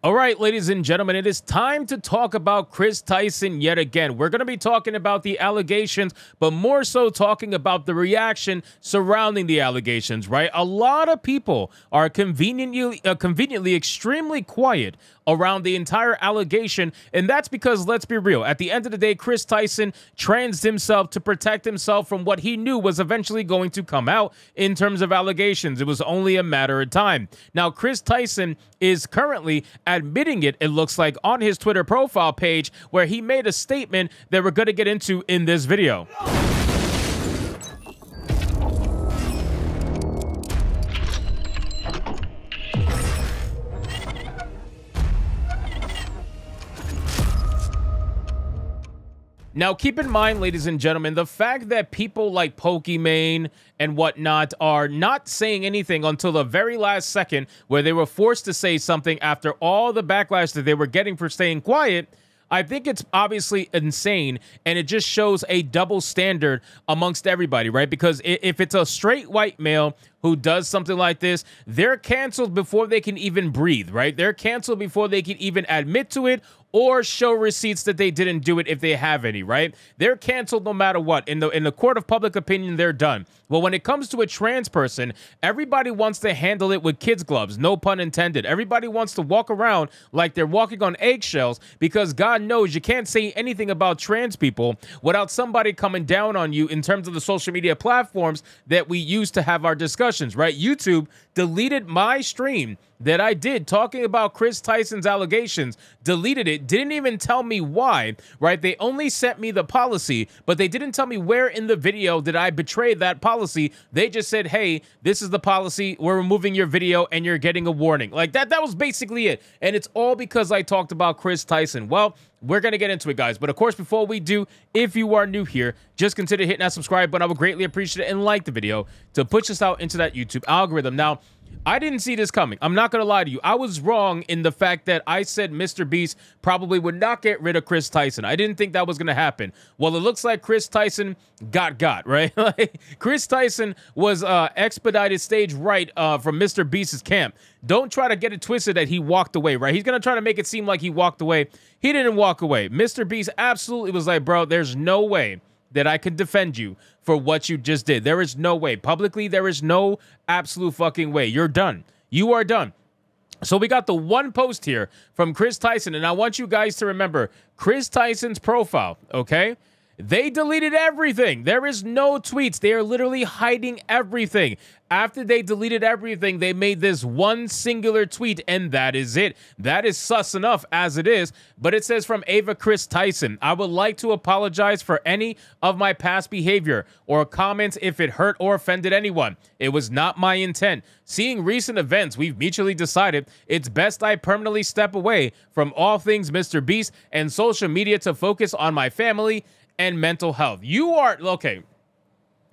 All right, ladies and gentlemen, it is time to talk about Kris Tyson yet again. We're going to be talking about the allegations, but more so talking about the reaction surrounding the allegations, right? A lot of people are conveniently extremely quiet around the entire allegation, and that's because, let's be real, at the end of the day, Kris Tyson transed himself to protect himself from what he knew was eventually going to come out in terms of allegations. It was only a matter of time. Now, Kris Tyson is currently admitting it looks like, on his Twitter profile page, where he made a statement that we're going to get into in this video. Now, keep in mind, ladies and gentlemen, the fact that people like Pokimane and whatnot are not saying anything until the very last second, where they were forced to say something after all the backlash that they were getting for staying quiet, I think it's obviously insane, and it just shows a double standard amongst everybody, right? Because if it's a straight white male who does something like this, they're canceled before they can even breathe, right? They're canceled before they can even admit to it or show receipts that they didn't do it if they have any, right? They're canceled no matter what. In the court of public opinion, they're done. Well, when it comes to a trans person, everybody wants to handle it with kids' gloves, no pun intended. Everybody wants to walk around like they're walking on eggshells, because God knows you can't say anything about trans people without somebody coming down on you in terms of the social media platforms that we use to have our discussions, right? YouTube deleted my stream that I did talking about Kris Tyson's allegations, deleted it, didn't even tell me why, right? They only sent me the policy, but they didn't tell me where in the video did I betray that policy. They just said, hey, this is the policy, we're removing your video and you're getting a warning. Like that was basically it. And it's all because I talked about Kris Tyson. Well, we're going to get into it, guys. But of course, before we do, if you are new here, just consider hitting that subscribe button. I would greatly appreciate it, and like the video to push us out into that YouTube algorithm. Now, I didn't see this coming. I'm not going to lie to you. I was wrong in the fact that I said MrBeast probably would not get rid of Kris Tyson. I didn't think that was going to happen. Well, it looks like Kris Tyson got, right? Like, Kris Tyson was expedited stage right from MrBeast's camp. Don't try to get it twisted that he walked away, right? He's going to try to make it seem like he walked away. He didn't walk away. MrBeast absolutely was like, bro, there's no way that I could defend you for what you just did. There is no way. Publicly, there is no absolute fucking way. You're done. You are done. So we got the one post here from Kris Tyson, and I want you guys to remember Kris Tyson's profile, okay? They deleted everything. There is no tweets. They are literally hiding everything. After they deleted everything, they made this one singular tweet, and that is it. That is sus enough as it is, but it says, from Ava Kris Tyson, I would like to apologize for any of my past behavior or comments if it hurt or offended anyone. It was not my intent. Seeing recent events, we've mutually decided it's best I permanently step away from all things MrBeast and social media to focus on my family and mental health. You are, okay,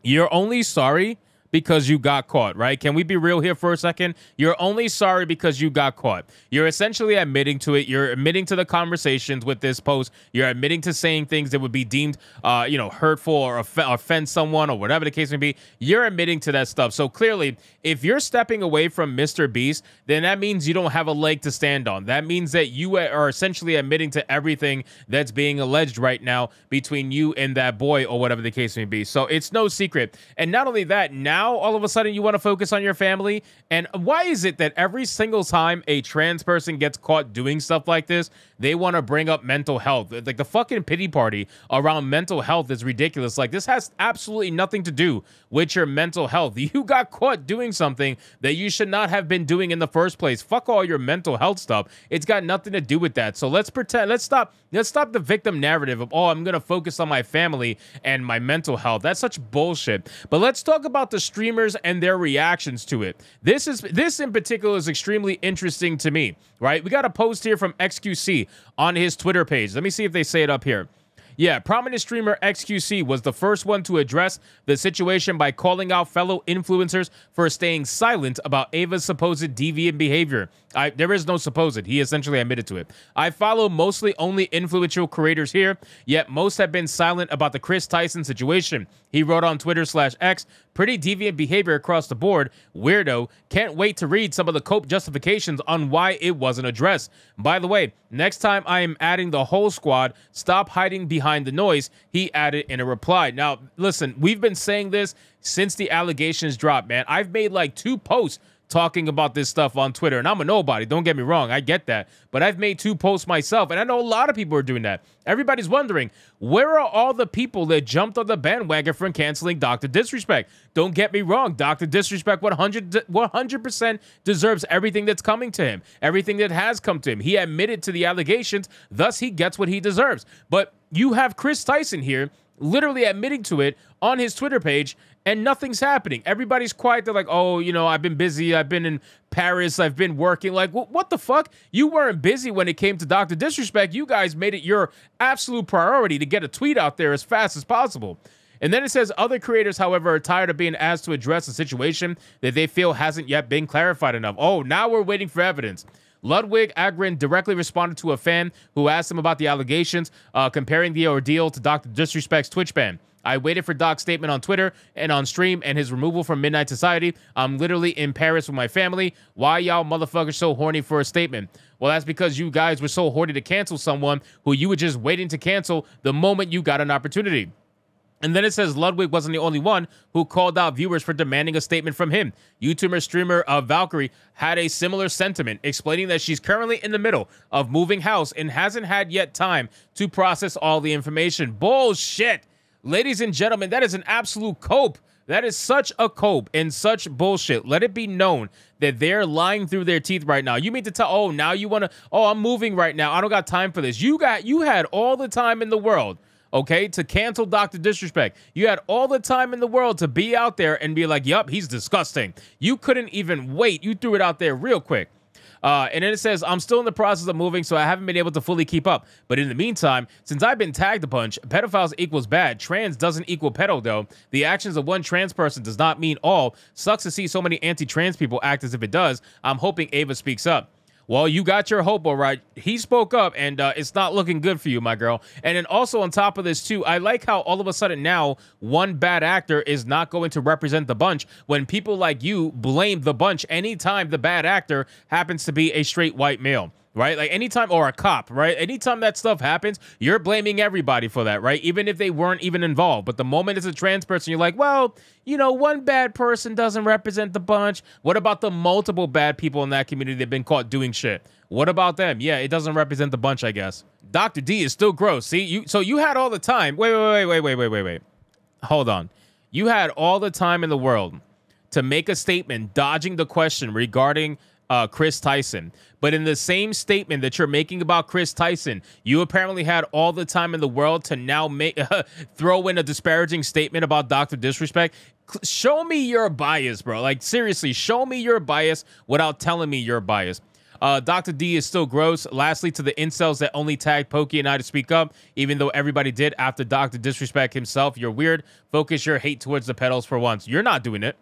you're only sorry because you got caught, right? Can we be real here for a second? You're only sorry because you got caught. You're essentially admitting to it. You're admitting to the conversations with this post. You're admitting to saying things that would be deemed, hurtful or offend someone or whatever the case may be. You're admitting to that stuff. So clearly, if you're stepping away from MrBeast, then that means you don't have a leg to stand on. That means that you are essentially admitting to everything that's being alleged right now between you and that boy or whatever the case may be. So it's no secret. And not only that, now all of a sudden you want to focus on your family. And why is it that every single time a trans person gets caught doing stuff like this, they want to bring up mental health? Like, the fucking pity party around mental health is ridiculous. Like, this has absolutely nothing to do with your mental health. You got caught doing something that you should not have been doing in the first place. Fuck all your mental health stuff. It's got nothing to do with that. So let's stop the victim narrative of, oh, I'm going to focus on my family and my mental health. That's such bullshit. But let's talk about the streamers and their reactions to it. This in particular is extremely interesting to me, right? We got a post here from XQC on his Twitter page. Let me see if they say it up here. Yeah, prominent streamer XQC was the first one to address the situation by calling out fellow influencers for staying silent about Ava's supposed deviant behavior. There is no supposed. He essentially admitted to it. I follow mostly only influential creators here, yet most have been silent about the Kris Tyson situation. He wrote on Twitter/X, pretty deviant behavior across the board. Weirdo. Can't wait to read some of the cope justifications on why it wasn't addressed. By the way, next time I am adding the whole squad, stop hiding behind the noise, he added in a reply. Now, listen, we've been saying this since the allegations dropped, man. I've made like 2 posts talking about this stuff on Twitter, and I'm a nobody, don't get me wrong, I get that, but I've made 2 posts myself, and I know a lot of people are doing that. Everybody's wondering, where are all the people that jumped on the bandwagon from canceling Dr. Disrespect? Don't get me wrong, Dr. Disrespect 100% deserves everything that's coming to him, everything that has come to him. He admitted to the allegations, thus he gets what he deserves. But you have Kris Tyson here literally admitting to it on his Twitter page, and nothing's happening. Everybody's quiet. They're like, oh, you know, I've been busy. I've been in Paris. I've been working. Like, what the fuck? You weren't busy when it came to Dr. Disrespect. You guys made it your absolute priority to get a tweet out there as fast as possible. And then it says, other creators, however, are tired of being asked to address a situation that they feel hasn't yet been clarified enough. Oh, now we're waiting for evidence. Ludwig Agrin directly responded to a fan who asked him about the allegations, comparing the ordeal to Dr. Disrespect's Twitch ban. I waited for Doc's statement on Twitter and on stream and his removal from Midnight Society. I'm literally in Paris with my family. Why y'all motherfuckers so horny for a statement? Well, that's because you guys were so horny to cancel someone who you were just waiting to cancel the moment you got an opportunity. And then it says Ludwig wasn't the only one who called out viewers for demanding a statement from him. YouTuber streamer Valkyrie had a similar sentiment, explaining that she's currently in the middle of moving house and hasn't had yet time to process all the information. Bullshit. Ladies and gentlemen, that is an absolute cope. That is such a cope and such bullshit. Let it be known that they're lying through their teeth right now. You mean to tell, oh, now you want to, oh, I'm moving right now. I don't got time for this. You had all the time in the world, okay, to cancel Dr. Disrespect. You had all the time in the world to be out there and be like, yup, he's disgusting. You couldn't even wait. You threw it out there real quick. And then it says, I'm still in the process of moving, so I haven't been able to fully keep up. But in the meantime, since I've been tagged a bunch, pedophiles equals bad. Trans doesn't equal pedo, though. The actions of one trans person does not mean all. Sucks to see so many anti-trans people act as if it does. I'm hoping Ava speaks up. Well, you got your hope, all right. He spoke up, and it's not looking good for you, my girl. And then also on top of this, too, I like how all of a sudden now one bad actor is not going to represent the bunch when people like you blame the bunch anytime the bad actor happens to be a straight white male. Right? Like anytime, or a cop, right? Anytime that stuff happens, you're blaming everybody for that, right? Even if they weren't even involved. But the moment it's a trans person, you're like, well, you know, one bad person doesn't represent the bunch. What about the multiple bad people in that community that have been caught doing shit? What about them? Yeah, it doesn't represent the bunch, I guess. Dr. D is still gross. See, so you had all the time. Wait. Hold on. You had all the time in the world to make a statement dodging the question regarding Kris Tyson. But in the same statement that you're making about Kris Tyson, you apparently had all the time in the world to now make throw in a disparaging statement about Dr. Disrespect. Show me your bias, bro. Like, seriously, show me your bias without telling me your bias. Dr. D is still gross. Lastly, to the incels that only tagged Pokey and I to speak up, even though everybody did after Dr. Disrespect himself, you're weird. Focus your hate towards the pedals for once. You're not doing it.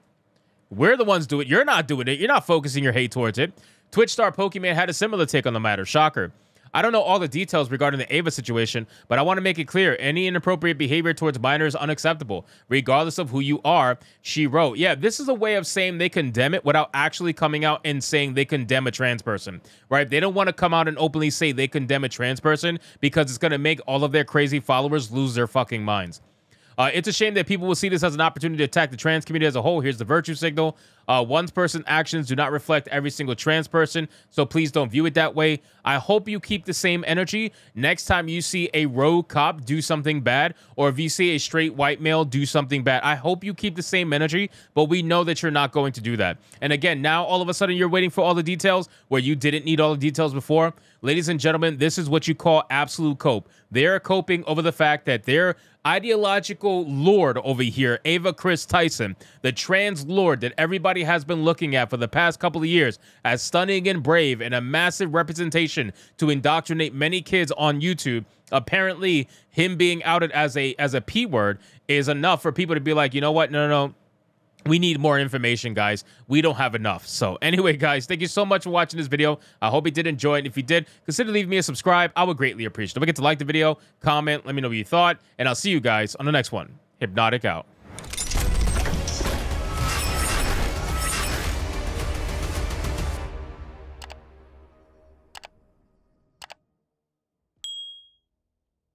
We're the ones do it. You're not doing it. You're not focusing your hate towards it. Twitch star Pokemon had a similar take on the matter. Shocker. I don't know all the details regarding the Ava situation, but I want to make it clear. Any inappropriate behavior towards minors is unacceptable, regardless of who you are, she wrote. Yeah, this is a way of saying they condemn it without actually coming out and saying they condemn a trans person, right? They don't want to come out and openly say they condemn a trans person because it's going to make all of their crazy followers lose their fucking minds. It's a shame that people will see this as an opportunity to attack the trans community as a whole. Here's the virtue signal. One person's actions do not reflect every single trans person, so please don't view it that way. I hope you keep the same energy next time you see a rogue cop do something bad, or if you see a straight white male do something bad. I hope you keep the same energy, but we know that you're not going to do that. And again, now all of a sudden you're waiting for all the details where you didn't need all the details before. Ladies and gentlemen, this is what you call absolute cope. They're coping over the fact that their ideological lord over here, Ava Kris Tyson, the trans lord that everybody has been looking at for the past couple of years as stunning and brave and a massive representation to indoctrinate many kids on YouTube, apparently him being outed as a P word is enough for people to be like, you know what? No. We need more information, guys. We don't have enough. So anyway, guys, thank you so much for watching this video. I hope you did enjoy it. If you did, consider leaving me a subscribe. I would greatly appreciate it. Don't forget to like the video, comment, let me know what you thought, and I'll see you guys on the next one. Hypnotic out.